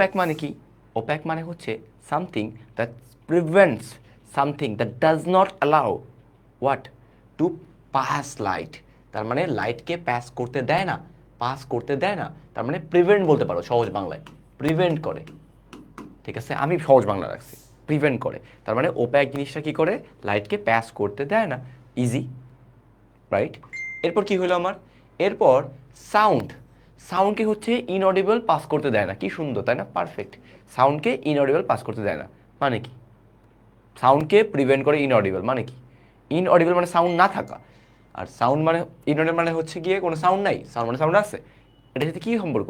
ওপ্যাক মানে কি? ওপ্যাক মানে হচ্ছে something that prevents, something that does not allow what to pass light. তার মানে লাইটকে পাস করতে দেয় না, পাস করতে দেয় না, তার মানে প্রিভেন্ট বলতে পারো সহজ বাংলায়, প্রিভেন্ট করে। ঠিক আছে, আমি সহজ বাংলা রাখছি, প্রিভেন্ট করে। তার মানে ওপ্যাক জিনিসটা কি করে? লাইটকে পাস করতে দেয় না। Easy, right? এরপর কি হলো আমার? এরপর সাউন্ড। সাউন্ডকে হচ্ছে ইনঅডিবল পাস করতে দেয় না। কি সুন্দর, তাই না? পারফেক্ট। সাউন্ডকে ইনঅডিবল পাস করতে দেয় না মানে কি? সাউন্ডকে প্রিভেন্ট করে ইনঅডিবল মানে কি? ইনঅডিবল মানে সাউন্ড না থাকা, আর সাউন্ড মানে ইনঅডিবল মানে হচ্ছে গিয়ে কোনো সাউন্ড নাই, সাউন্ড মানে সাউন্ড আছে। এটার সাথে কী সম্পর্ক?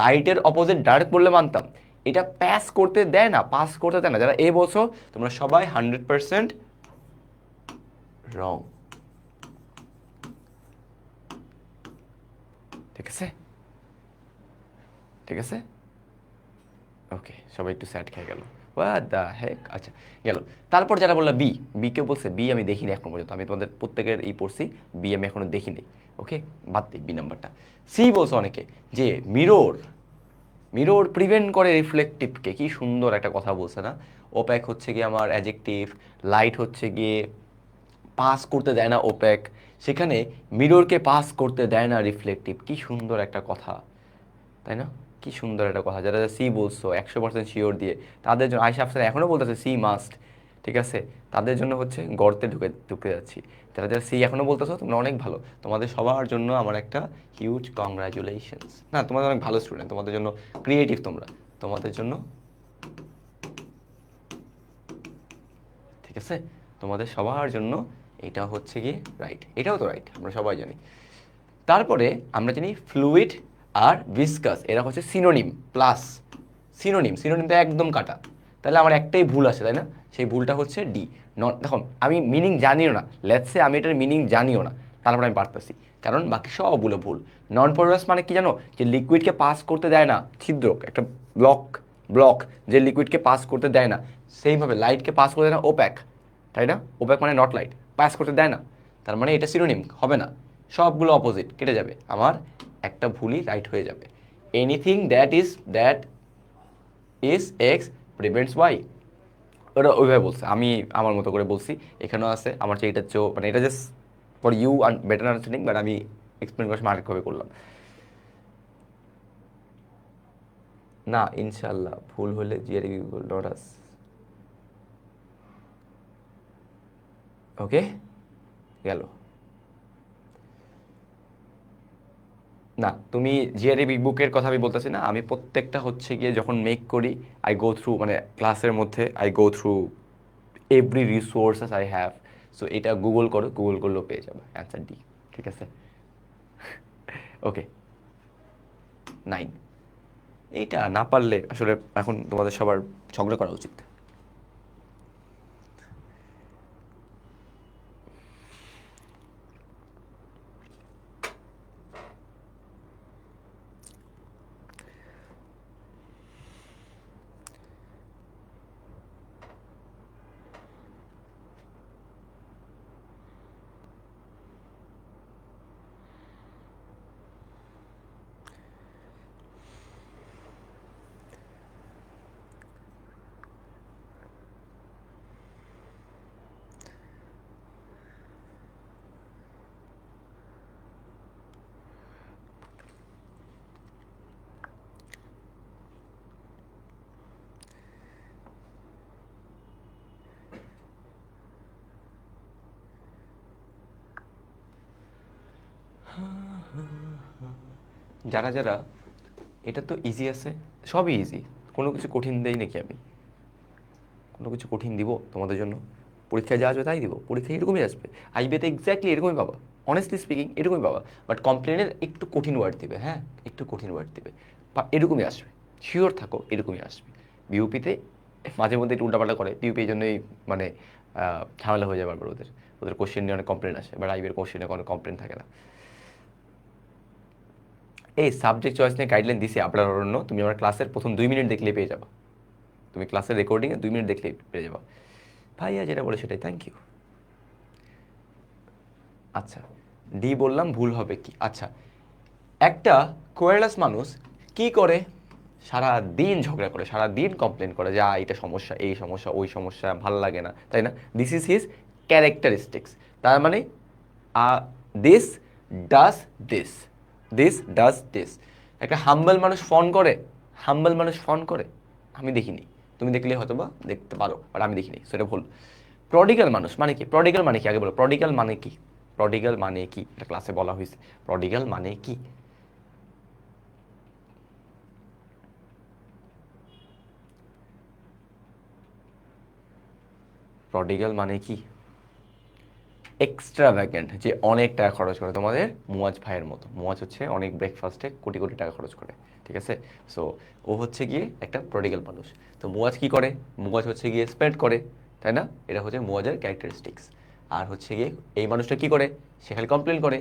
লাইটের অপোজিট ডাইরেক্ট বললে মানতাম, এটা পাস করতে দেয় না, পাস করতে দেয় না। যারা এ বলছো তোমরা সবাই 100% রং। ঠিক আছে, ঠিক আছে, ওকে, সবাই একটু স্যাড খেয়ে গেল, হোয়াট দ্য হেক। আচ্ছা, গেল। তারপর যারা বললো বি, বি কে বলছে, বি আমি দেখিনি এখন পর্যন্ত, আমি তোমাদের প্রত্যেকের এই পড়ছি, বি আমি এখনো দেখিনি। ওকে, বাদ দিই বি নাম্বারটা। সি বলছে অনেকে যে মিরর, মিরর প্রিভেন্ট করে রিফ্লেকটিভকে। কি সুন্দর একটা কথা বলছে না? ওপ্যাক হচ্ছে গিয়ে আমার অ্যাডজেক্টিভ, লাইট হচ্ছে গিয়ে পাস করতে দেয় না ওপ্যাক, সেখানে মিররকে পাস করতে দেয় না রিফ্লেকটিভ। কি সুন্দর একটা কথা, তাই না? কি সুন্দর একটা কথা। যারা সি বলছো 100% শিওর দিয়ে, তাদের জন্য আয়শা আফসার এখনও বলতেছে সি মাস্ট, ঠিক আছে, তাদের জন্য হচ্ছে গর্তে ঢুকে ঢুকে যাচ্ছি। যারা যারা সি এখনও বলতেছো তোমরা অনেক ভালো, তোমাদের সবার জন্য আমার একটা হিউজ কংগ্রাচুলেশনস। না, তোমাদের অনেক ভালো স্টুডেন্ট, তোমাদের জন্য ক্রিয়েটিভ তোমরা, তোমাদের জন্য, ঠিক আছে, তোমাদের সবার জন্য এটা হচ্ছে গিয়ে রাইট। এটাও তো রাইট, আমরা সবাই জানি। তারপরে আমরা জানি ফ্লুইড আর ভিসকাস এরা হচ্ছে সিনোনিম প্লাস। সিনোনিম, সিনোনিমটা একদম কাটা, তাহলে আমার একটাই ভুল আছে, তাই না? সেই ভুলটা হচ্ছে ডি। নট, দেখো আমি মিনিং জানিও না, লেটসে আমি এটার মিনিং জানিও না, তারপর আমি পারতেছি, কারণ বাকি সবগুলো ভুল। নন পোরাস মানে কি জানো? যে লিকুইডকে পাস করতে দেয় না, ছিদ্র একটা, ব্লক, ব্লক, যে লিকুইডকে পাস করতে দেয় না। সেইভাবে লাইটকে পাস করতে দেয় না ওপ্যাক, তাই না? ওপ্যাক মানে নট লাইট, পাস করতে দেয় না, তার মানে এটা সিনোনিম হবে না। সবগুলো অপোজিট কেটে যাবে, আমার একটা ভুলই রাইট হয়ে যাবে। Anything that is X prevents Y, ওটা ওইভাবে বলছে, আমি আমার মতো করে বলছি। এখানেও আছে আমার চেয়ে, এটা চেয়েও মানে এটা just for you better understanding, but আমি এক্সপ্লেন করার সময় আরেকভাবে করলাম। না ইনশাল্লাহ, ভুল হলে জিআরই গুগল ডট আস। ওকে, গেল। না, তুমি জিআরই বিগ বুকের কথা আমি বলতেছি না, আমি প্রত্যেকটা হচ্ছে গিয়ে যখন মেক করি, আই গো থ্রু, মানে ক্লাসের মধ্যে I go through every resources I have. So এটা গুগল করো, গুগল করলেও পেয়ে যাবে অ্যান্সার ডি। ঠিক আছে, ওকে, 9। এইটা না পারলে আসলে এখন তোমাদের সবার ঝগড়া করা উচিত। যারা যারা, এটা তো ইজি আছে, সবই ইজি, কোনো কিছু কঠিন দেই নাকি আমি? কোনো কিছু কঠিন দিব তোমাদের জন্য? পরীক্ষায় যা আসবে তাই দিব, পরীক্ষায় এরকমই আসবে, আইবিতে এক্স্যাক্টলি এরকমই পাবা, অনেস্টলি স্পিকিং এরকমই পাবা। বাট কমপ্লেনের একটু কঠিন ওয়ার্ড দিবে, হ্যাঁ একটু কঠিন ওয়ার্ড দিবে, বা এরকমই আসবে, শিওর থাকো এরকমই আসবে। বিউপিতে মাঝে মধ্যে একটু উল্টাপাল্টা করে, বিউপি এই জন্যই মানে ঝামেলা হয়ে যাবে বারবার ওদের, ওদের কোশ্চেন নিয়ে অনেক কমপ্লেন আসে, বাট আইবির কোশ্চেনে কোনো কমপ্লেন থাকে না। এই সাবজেক্ট চয়েস নিয়ে গাইডলাইন দিছি আপনার অরণ্য, তুমি আমার ক্লাসের প্রথম 2 মিনিট দেখলে পেয়ে যাবা, তুমি ক্লাসের রেকর্ডিংয়ে 2 মিনিট দেখলে পেয়ে যাবা। ভাইয়া যেটা বলে সেটাই, থ্যাংক ইউ। আচ্ছা, ডি বললাম, ভুল হবে কি? আচ্ছা, একটা কোয়ারলাস মানুষ কি করে? সারা দিন ঝগড়া করে, সারা দিন কমপ্লেন করে যে এটা সমস্যা, এই সমস্যা, ওই সমস্যা, ভাল লাগে না, তাই না? This is his characteristics. তার মানে this does this, this does this. একটা হাম্বল মানুষ ফোন করে, হাম্বল মানুষ ফোন করে, আমি দেখিনি, তুমি দেখলে হয়তো বা দেখতে পারো, বাট আমি দেখিনি, সেটা ভুল। প্রডিগাল মানুষ মানে কি? প্রডিগাল মানে কি আগে বলো, প্রডিগাল মানে কি? প্রডিগাল মানে কি? এটা ক্লাসে বলা হয়েছে, প্রডিগাল মানে কি? প্রডিগাল মানে কি? এক্সট্রাভ্যাগেন্ট, যে অনেক টাকা খরচ করে, তোমাদের মুয়াজ ভাইয়ের মতো। মুয়াজ হচ্ছে অনেক ব্রেকফাস্টে কোটি কোটি টাকা খরচ করে, ঠিক আছে? সো ও হচ্ছে গিয়ে একটা প্রডিগাল মানুষ। তো মুয়াজ কি করে? মুয়াজ হচ্ছে গিয়ে স্পেন্ড করে, তাই না? এটা হচ্ছে মুয়াজের ক্যারেক্টারিস্টিক্স। আর হচ্ছে গিয়ে এই মানুষটা কি করে? সে খালি কমপ্লেন করে।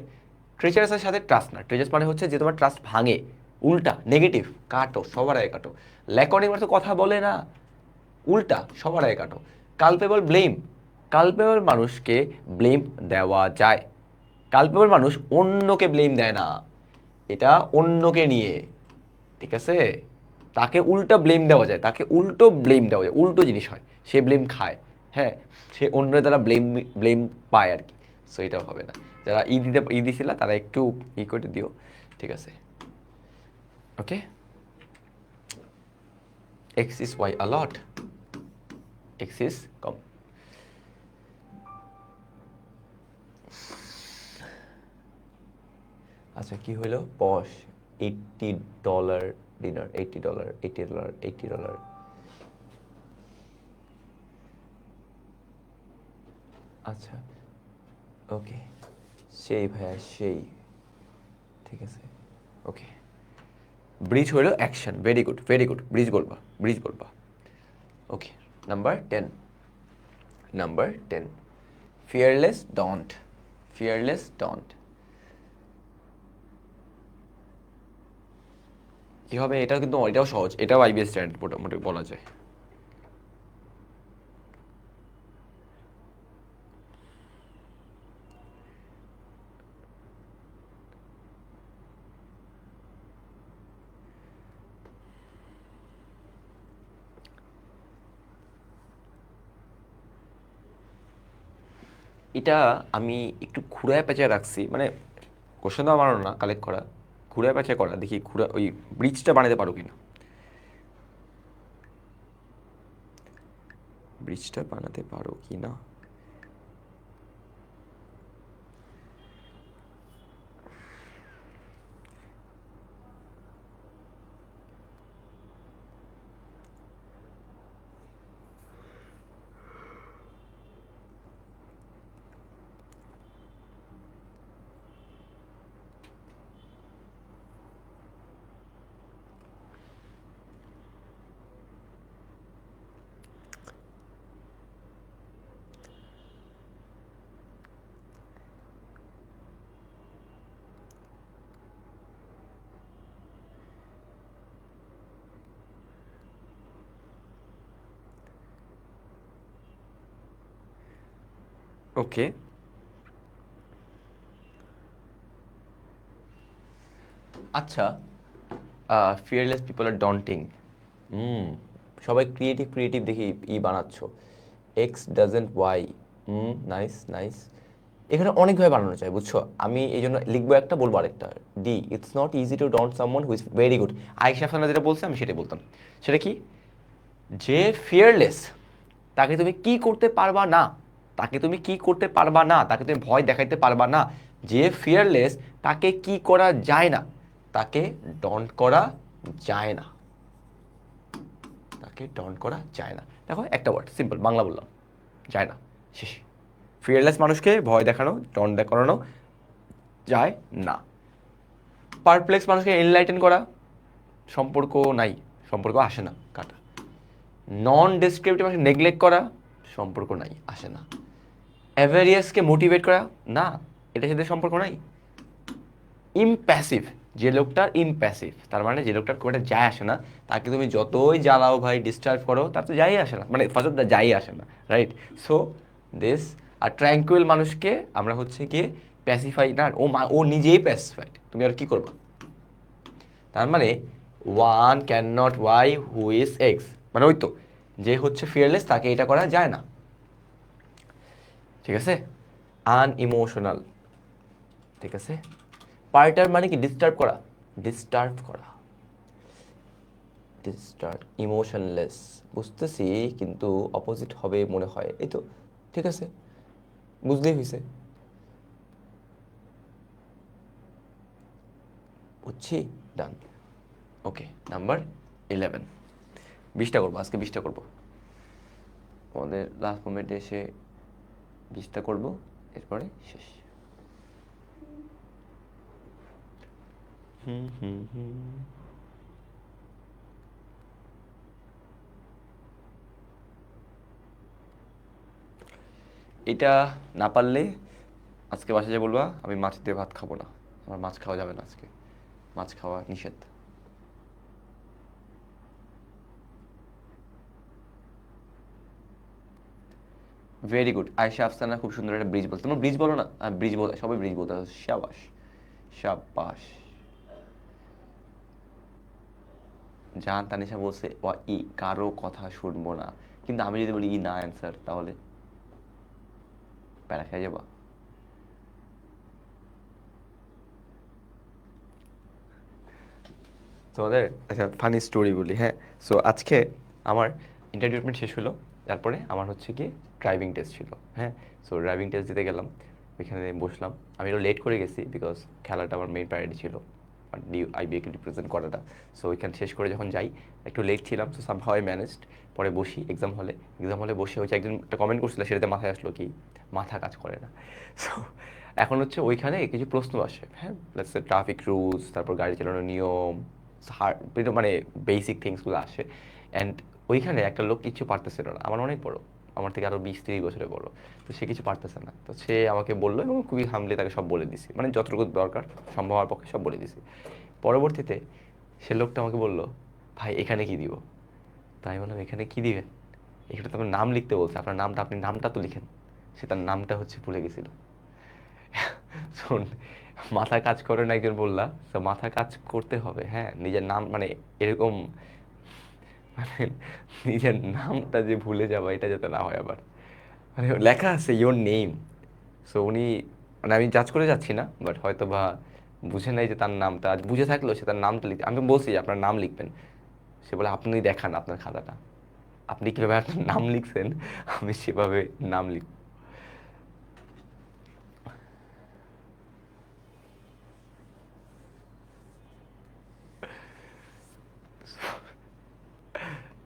ট্রেজার্সের সাথে ট্রাস্ট না, ট্রেজার্স মানে হচ্ছে যে তোমার ট্রাস্ট ভাঙে, উল্টা নেগেটিভ, কাটো, সবার আগে কাটো। ল্যাকনিক মানে তো কথা বলে না, উল্টা সবার আগে কাটো। কালপেবল, ব্লেম, কালপেবল মানুষকে ব্লেম দেওয়া যায়। কালপেবল মানুষ অন্যকে ব্লেম দেয় না, এটা অন্যকে নিয়ে, ঠিক আছে? তাকে উল্টো ব্লেম দেওয়া যায়, তাকে উল্টো ব্লেম দেওয়া যায়, উল্টো জিনিস হয়, সে ব্লেম খায়, হ্যাঁ, সে অন্যের দ্বারা ব্লেম ব্লেম পায় আর কি। সো এটাও হবে না। যারা ই দিছিল তারা একটু করে দিও, ঠিক আছে? Okay, x is y a lot, x is কম। আচ্ছা, কি হইলো? Posh $80 dinner, $80, $80, $80। আচ্ছা, ওকে, সেই ভাইয়া সেই, ঠিক আছে, ওকে। ব্রিজ হইলো action, very good, very good, bridge বলবা, ব্রিজ বলবা। Okay, number 10, number 10, fearless daunt, fearless daunt. কি হবে? এটা কিন্তু, এটাও সহজ, এটাও আইবিএস স্ট্যান্ডার্ড মোটামুটি বলা যায়। এটা আমি একটু ঘুরায় পেঁচায় রাখছি, মানে কোশ্চেন তো আমারও না, কালেক্ট করা, ঘুরায় পেঁচায় করা, দেখি ঘুরা ওই ব্রিজটা বানাতে পারো কিনা, ব্রিজটা বানাতে পারো কি না। ওকে, আচ্ছা, ফিয়ারলেস পিপল আর ডন্টিং। সবাই ক্রিয়েটিভ ক্রিয়েটিভ দেখি বানাচ্ছ। X doesn't y, nice nice. এখানে অনেকভাবে বানানো যায়, বুঝছো? আমি এই জন্য লিখবো একটা, বলবো আরেকটা। D, it's not easy to don't someone who is very good. Ayesha Afsana যেটা বলছে আমি সেটাই বলতাম। সেটা কি? যে ফিয়ারলেস, তাকে তুমি কি করতে পারবা না, তাকে তুমি কি করতে পারবা না, তাকে তুমি ভয় দেখাইতে পারবা না। যে ফিয়ারলেস, তাকে কি করা যায় না, তাকে ডন্ট করা যায় না, তাকে ডন্ট করা যায় না। দেখো একটা ওয়ার্ড, সিম্পল বাংলা বললাম, যায় না, শেষ। ফিয়ারলেস মানুষকে ভয় দেখানো, ডন্ট করানো যায় না। পারপ্লেক্স মানুষকে এনলাইটেন করা, সম্পর্ক নাই, সম্পর্ক আসে না, কাটা। নন ডেসক্রিপটিভ মানুষকে নেগলেক্ট করা, সম্পর্ক নাই, আসে না। অ্যাভেরিয়াসকে মোটিভেট করা, না, এটার সাথে সম্পর্ক নাই। ইমপ্যাসিভ, যে লোকটার ইমপ্যাসিভ, তার মানে যে লোকটার খুব একটা যায় আসে না, তাকে তুমি যতই জ্বালাও ভাই, ডিস্টার্ব করো, তার তো যাই আসে না, মানে ফার্স্ট যাই আসে না, রাইট? So this. আর ট্র্যাঙ্কুইল মানুষকে আমরা হচ্ছে গিয়ে প্যাসিফাই না, ও নিজেই প্যাসিফাইড, তুমি আর কি করবা? তার মানে one can not Y who is X, মানে ওই তো, যে হচ্ছে ফিয়ারলেস তাকে এটা করা যায় না, ঠিক আছে। আনইমোশনাল, ঠিক আছে। পার্টার মানে কি ডিস্টার্ব করা, ডিস্টার্ব করা, ডিস্টার্ব। ইমোশনলেস বুঝতেছি, কিন্তু অপোজিট হবে মনে হয়, এই তো, ঠিক আছে, বুঝলেই হয়েছে, বুঝছি, ডান। ওকে, নাম্বার 11, 20টা করবো আজকে, 20টা করবো, আমাদের লাস্ট মোমেন্টে এসে 20টা করবো, এরপরে শেষ। হুম হুম হুম। এটা না পারলে আজকে বাসায় যা বলবা আমি মাছ দিয়ে ভাত খাবো না, আমার মাছ খাওয়া যাবে না আজকে, মাছ খাওয়া নিষেধ। ভেরি গুড, আয়েশা আফসানা খুব সুন্দর একটা ব্রিজ বলতো, তোমরা ব্রিজ বলো না, ব্রিজ বলো, সবাই ব্রিজ বলতে, শাবাশ, শাবাশ। জান তানিশা বলছে ও ই, কারো কথা শুনবো না, কিন্তু আমি যদি বলি ই না অ্যান্সার, তাহলে প্যারা খেয়ে যাবা। তোমাদের আচ্ছা ফানি স্টোরি বলি, হ্যাঁ। সো আজকে আমার ইন্টারভিউমেন্ট শেষ হলো, তারপরে আমার হচ্ছে কি ড্রাইভিং টেস্ট ছিল, হ্যাঁ। সো ড্রাইভিং টেস্ট দিতে গেলাম, ওইখানে বসলাম, আমি একটু লেট করে গেছি বিকজ খেলাটা আমার মেইন প্রায়োরিটি ছিল, আইবিএকে রিপ্রেজেন্ট করাটা। সো ওইখানে শেষ করে যখন যাই একটু লেট ছিলাম, সো সামহাউ আই ম্যানেজড। পরে বসি এক্সাম হলে বসে হচ্ছে একজন একটা কমেন্ট করছিল, সেটাতে মাথায় আসলো কি মাথা কাজ করে না। সো এখন হচ্ছে ওইখানে কিছু প্রশ্ন আসে, হ্যাঁ, ট্রাফিক রুলস, তারপর গাড়ি চালানোর নিয়ম, মানে বেসিক থিংসগুলো আসে। অ্যান্ড ওইখানে একটা লোক কিছু পারতেছিল না, আমার অনেক বড়, আমার থেকে আরও 20-30 বছরের বড়, তো সে কিছু পারতেছে না, তো সে আমাকে বললো এবং খুবই হামলি তাকে সব বলে দিছি, মানে যতটুকু দরকার সম্ভব হওয়ার পক্ষে সব বলে দিছি। পরবর্তীতে সে লোকটা আমাকে বললো, ভাই এখানে কি দিব? তাই বললাম এখানে কি দিবেন, এখানে তো আপনার নাম লিখতে বলছে, আপনার নামটা, আপনি নামটা তো লিখেন। সে তার নামটা হচ্ছে ভুলে গেছিল। শোন, মাথা কাজ করে না একজন বললা, তো মাথা কাজ করতে হবে, হ্যাঁ, নিজের নাম মানে এরকম, মানে নিজের নামটা যে ভুলে যাওয়া এটা যাতে না হয় আবার, মানে লেখা আছে ইওর নেম। সো উনি, মানে আমি জাজ করে যাচ্ছি না, বাট হয়তো বা বুঝে নাই যে তার নামটা, আজ বুঝে থাকলেও সে তার নামটা লিখতে, আমি বলছি যে আপনার নাম লিখবেন, সে বলে আপনি দেখান আপনার খাতাটা, আপনি কীভাবে আপনার নাম লিখছেন আমি সেভাবে নাম লিখ।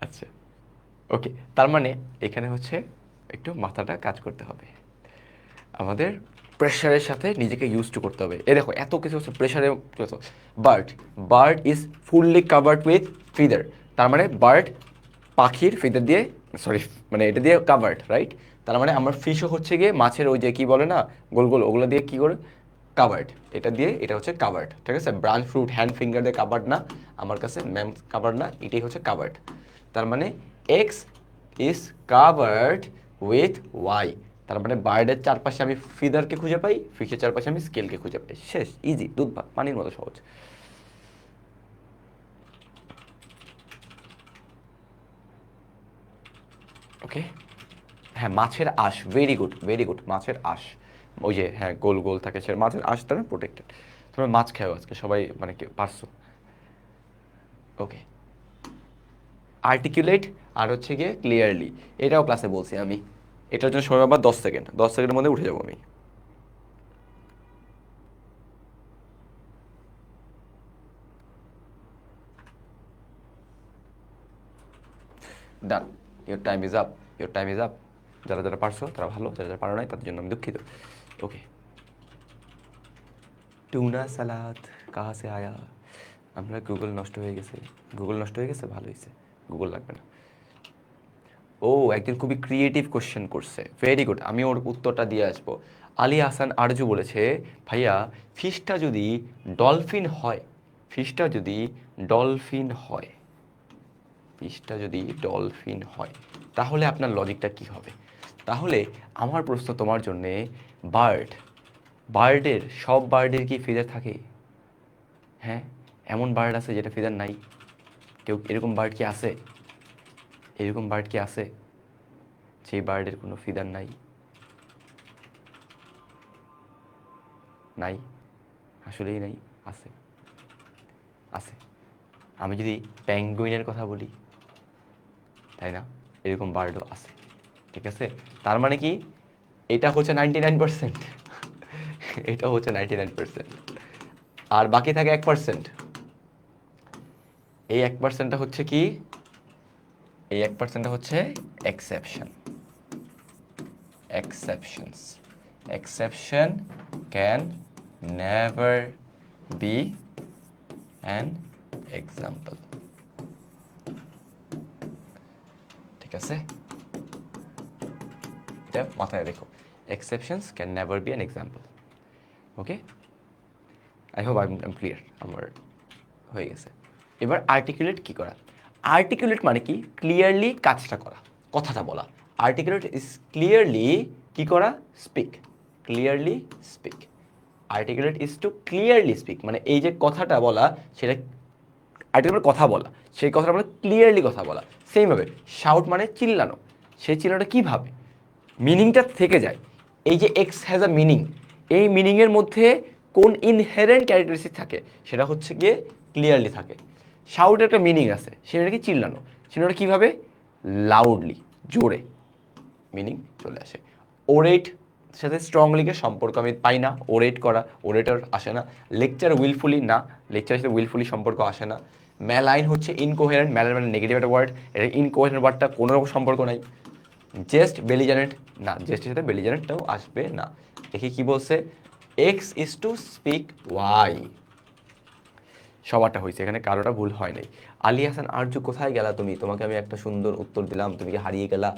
আচ্ছা, ওকে, তার মানে এখানে হচ্ছে একটু মাথাটা কাজ করতে হবে, আমাদের প্রেশারের সাথে নিজেকে ইউজ টু করতে হবে। এ দেখো এত কিছু হচ্ছে প্রেশারে, bird, bird is fully covered with feather, তার মানে বার্ড পাখির ফিদার দিয়ে, সরি, মানে এটা দিয়ে কাভার্ড, রাইট। তার মানে আমার ফিশও হচ্ছে গিয়ে মাছের ওই যে কি বলে না, গোল গোল, ওগুলো দিয়ে কি করে কাভার্ড, এটা দিয়ে, এটা হচ্ছে কাভার্ড, ঠিক আছে। ব্রাঞ্চ ফ্রুট হ্যান্ড ফিঙ্গার দিয়ে কাভার্ড না, আমার কাছে ম্যাম কাভার্ড না, এটাই হচ্ছে কাভার্ড। তার মানে X is covered with Y, তার মানে বার্ডের চারপাশে আমি ফিদারকে খুঁজে পাই, ফিশের চারপাশে আমি স্কেলকে খুঁজে পাই, শেষ, ইজি, দুধ ভাত পানির মতো সহজ। ওকে, হ্যাঁ, মাছের আঁশ, ভেরি গুড ভেরি গুড, মাছের আঁশ, ওই যে হ্যাঁ গোল গোল থাকে সে মাছের আঁশ, তারা প্রোটেক্টেড। তোমরা মাছ খাও আজকে সবাই, মানে কি পারছো। ওকে, আর্টিকুলেট আর হচ্ছে গিয়ে ক্লিয়ারলি, এটাও ক্লাসে বলছি আমি, এটার জন্য সময় আবার 10 সেকেন্ড, 10 সেকেন্ডের মধ্যে উঠে যাবো আমি। Done, your time is up, your time is up. যারা যারা পারছো তারা ভালো, যারা যারা পারো নাই তাদের জন্য আমি দুঃখিত। ওকে, টুনা সালাদ কাহা সে আয়া, আমরা গুগল নষ্ট হয়ে গেছে, গুগল নষ্ট হয়ে গেছে, ভালো হয়েছে, গুগল লাগবে না। ও, একজন খুবই ক্রিয়েটিভ কোশ্চেন করছে, ভেরি গুড, আমি ওর উত্তরটা দিয়ে আসবো। আলী হাসান আরজু বলেছে, ভাইয়া ফিশটা যদি ডলফিন হয়, ফিশটা যদি ডলফিন হয়, ফিশটা যদি ডলফিন হয়, তাহলে আপনার লজিকটা কি হবে? তাহলে আমার প্রশ্ন তোমার জন্যে, বার্ড, সব বার্ডের কি ফিদার থাকে? হ্যাঁ, এমন বার্ড আছে যেটা ফিদার নাই? কেউ এরকম বার্ড কি আছে? এরকম বার্ড কি আছে যে বার্ডের কোনো ফিদার নাই? নাই, আসলেই নাই। আছে, আছে। আমি যদি পেঙ্গুইনের কথা বলি, তাই না, এরকম বার্ডও আছে। ঠিক আছে, তার মানে কি এটা হচ্ছে 99%, এটা হচ্ছে 99%, আর বাকি থাকে 1%। এই 1%টা হচ্ছে কি? এই 1%টা হচ্ছে exception. exceptions. Exception can never be an example. ঠিক আছে, এটা মাথায় রেখো। Exceptions can never be an example. Okay, I hope I'm clear. আমার হয়ে গেছে। এবার আর্টিকুলেট কি করা? আর্টিকুলেট মানে কি? ক্লিয়ারলি কাজটা করা, কথাটা বলা। আর্টিকুলেট ইজ ক্লিয়ারলি কি করা? Speak. Clearly speak. Articulate is to clearly speak, মানে এই যে কথাটা বলা, সেটা আর্টিকুলেট কথা বলা, সেই কথাটা মানে ক্লিয়ারলি কথা বলা। সেইভাবে শাউট মানে চিল্লানো, সেই চিল্লানোটা কীভাবে মিনিংটা থেকে যায়। এই যে এক্স হ্যাজ আ মিনিং, এই মিনিংয়ের মধ্যে কোন ইনহেরেন্ট ক্যারেক্টারিস্টিক থাকে, সেটা হচ্ছে গিয়ে ক্লিয়ারলি থাকে। শাউটের একটা মিনিং আছে, সেটা কি চিল্লানো, সেটা কীভাবে? লাউডলি, জোরে মিনিং চলে আসে। ওরেট সাথে স্ট্রংলিকে সম্পর্ক আমি পাই না, ওরেট করা, ওরেটর আসে না। লেকচার উইলফুলি না, লেকচারের সাথে উইলফুলি সম্পর্ক আসে না। ম্যালাইন হচ্ছে ইনকোহেরেন্ট, ম্যালাইন মানে নেগেটিভ একটা ওয়ার্ড, এটা ইনকোহেরেন্ট ওয়ার্ডটা কোনো রকম সম্পর্ক নাই। জেস্ট বেলিজারেন্ট না, জেস্টের সাথে বেলিজারেন্টটাও আসবে না। দেখি কি বলছে, x is to speak y. সবারটা হয়েছে, এখানে কারোটা ভুল হয় নাই। আলী হাসান আরজু, কোথায় গেলা তুমি? তোমাকে আমি একটা সুন্দর উত্তর দিলাম, তুমি কি হারিয়ে গেলা?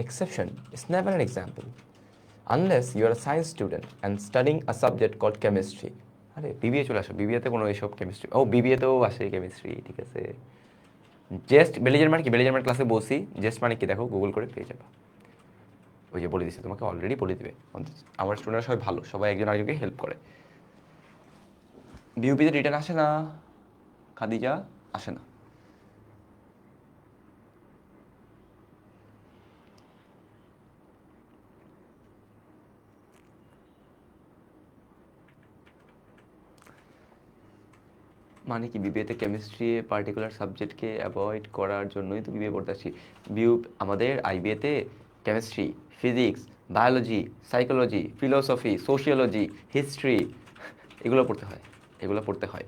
Exception is never an example unless you are a science student and studying a subject called chemistry. আরে বিবিএ চলে আসো, বিবিএতে কোনো এইসব কেমিস্ট্রি, ও বিবিএতেও আসে কেমিস্ট্রি। ঠিক আছে, জেস্ট বেলিজার মানে কি? বেলিজার মানে ক্লাসে বসি, জেস্ট মানে কি দেখো, গুগল করে পেয়ে যাবা। ওই যে বলে দিচ্ছে তোমাকে, অলরেডি বলে দিবে। আমার স্টুডেন্টরা সবাই ভালো, সবাই একজন আরেকজনকে হেল্প করে। বিউপিতে রিটার্ন আসে না, খাদিজা আসে না। মানে কি বিবিএতে কেমিস্ট্রি পার্টিকুলার সাবজেক্টকে অ্যাভয়েড করার জন্যই তো বিবিএ পড়তে আসছি। আমাদের আইবিএতে chemistry, physics, biology, psychology, philosophy, sociology, history, এগুলো পড়তে হয়, এগুলো পড়তে হয়।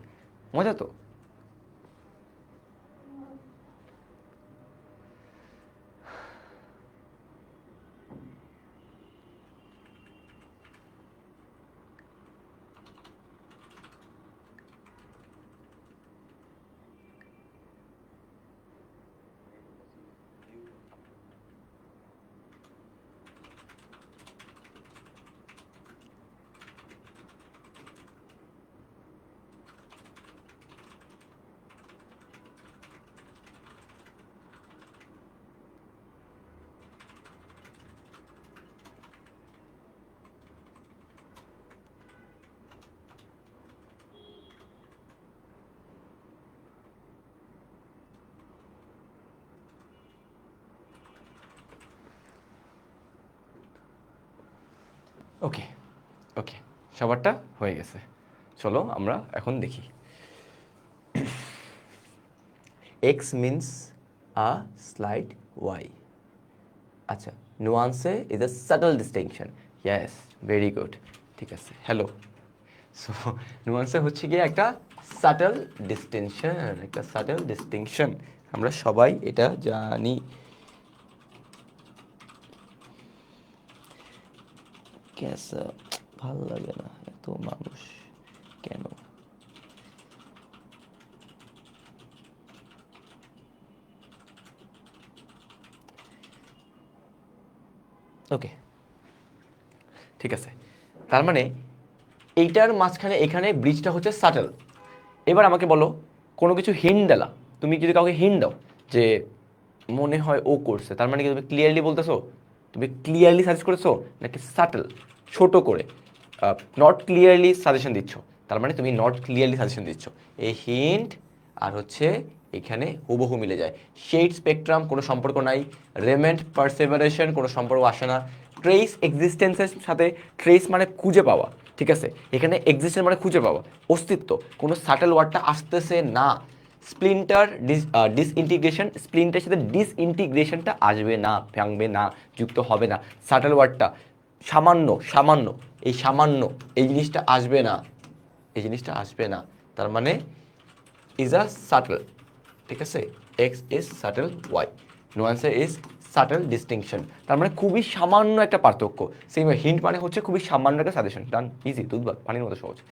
মজা তো। ওকে ওকে, সবারটা হয়ে গেছে। চলো আমরা এখন দেখি। X means a slight y. আচ্ছা, nuance is a subtle distinction. Yes, very good. ঠিক আছে, হ্যালো। সো নুয়ান্সে হচ্ছে গিয়ে একটা সাটল ডিস্টিংশন, একটা সাটল ডিস্টিংশন, আমরা সবাই এটা জানি। ক্যাসা ভাল লাগে না, এত মানুষ কেন? ওকে, ঠিক আছে, তার মানে এইটার মাঝখানে এখানে ব্রিজটা হচ্ছে সাটল। এবার আমাকে বলো, কোনো কিছু হিন্ট দিলা, তুমি যদি কাউকে হিন্ট দাও যে মনে হয় ও করছে, তার মানে কি তুমি ক্লিয়ারলি বলতেছো? তুমি ক্লিয়ারলি সাজেস্ট করেছো নাকি সাটল ছোট করে নট ক্লিয়ারলি সাজেশন দিচ্ছ, তার মানে তুমি নট ক্লিয়ারলি সাজেশন দিচ্ছ। এই হিন্ট আর হচ্ছে এখানে হুবহু মিলে যায়। শেড স্পেকট্রাম কোনো সম্পর্ক নাই, রেমেন্ট পারসেভারেশন কোনো সম্পর্ক আসে না, ট্রেস এক্সিস্টেন্সের সাথে, ট্রেস মানে খুঁজে পাওয়া, ঠিক আছে, এখানে এক্সিস্টেন্স মানে খুঁজে পাওয়া, অস্তিত্ব, কোনো সাটেল ওয়ার্ডটা আসতেছে না। স্প্লিন্টার ডিসইন্টিগ্রেশন, স্প্লিন্টারের সাথে ডিসইন্টিগ্রেশনটা আসবে না, ভাঙবে না, যুক্ত হবে না। সাটেল ওয়ার্ডটা সামান্য সামান্য, এই সামান্য এই জিনিসটা আসবে না, এই জিনিসটা আসবে না, তার মানে ইজ আ সাটল, ঠিক আছে, X is subtle, Y no answer is subtle distinction, তার মানে খুবই সামান্য একটা পার্থক্য। সেই হিন্ট মানে হচ্ছে খুবই সামান্য একটা সাজেশন। ডান, ইজি, দুধ পানির মতো সহজ।